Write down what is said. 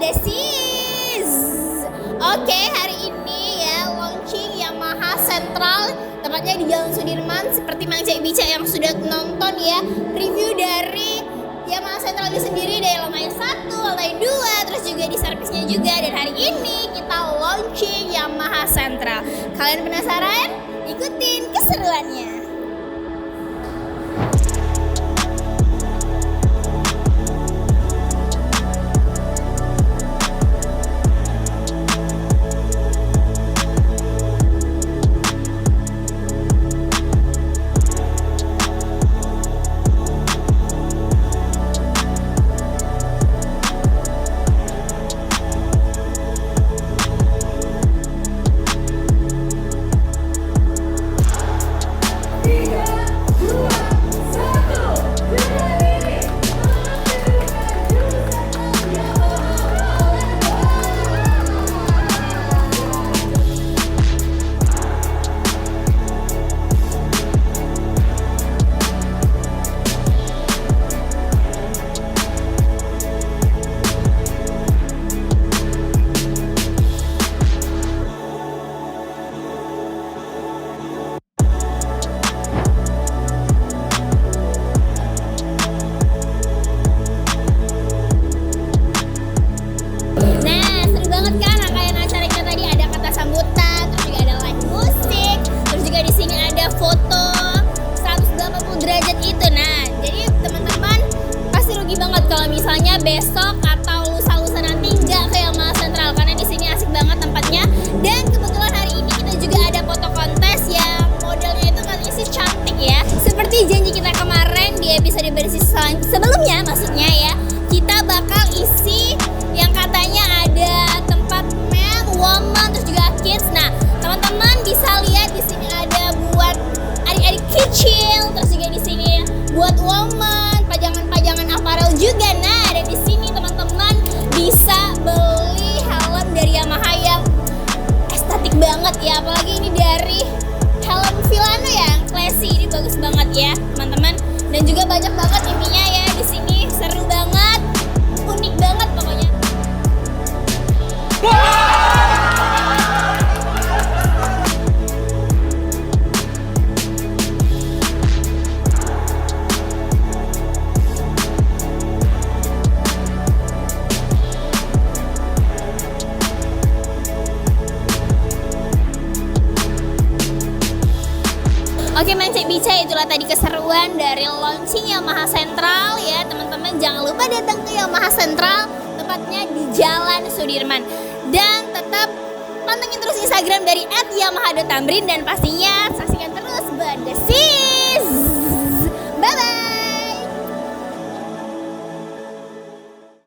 Bandesis. Oke, hari ini ya launching Yamaha Sentral, tepatnya di Jalan Sudirman. Seperti Mang Cek Bica yang sudah nonton ya review dari Yamaha Sentral itu sendiri, dari lantai 1, lantai 2, terus juga di servisnya juga. Dan hari ini kita launching Yamaha Sentral. Kalian penasaran? Ikutin keseruannya. Kalau misalnya besok atau lusa-lusa nanti nggak ke Yamaha Sentral, karena di sini asik banget tempatnya. Dan kebetulan hari ini kita juga ada foto kontes yang modelnya itu katanya sih cantik ya. Seperti janji kita kemarin di episode bersih sebelumnya, maksudnya ya, kita bakal isi yang katanya ada tempat men, woman, terus juga kids. Nah, teman-teman bisa lihat di sini ada buat adik-adik kecil, terus juga di sini buat woman, pajangan-pajangan aparel juga. Nah, dan di sini teman-teman bisa beli helm dari Yamaha yang estetik banget ya, apalagi ini dari helm Vilano ya, classy, ini bagus banget ya teman-teman. Dan juga banyak banget intinya ya di sini, seru banget, unik banget pokoknya. Oke, Mang Cek Bica, itulah tadi keseruan dari launching Yamaha Sentral ya teman-teman. Jangan lupa datang ke Yamaha Sentral, tepatnya di Jalan Sudirman. Dan tetap pantengin terus Instagram dari @yamaha.tamrin, dan pastinya saksikan terus Bandesis.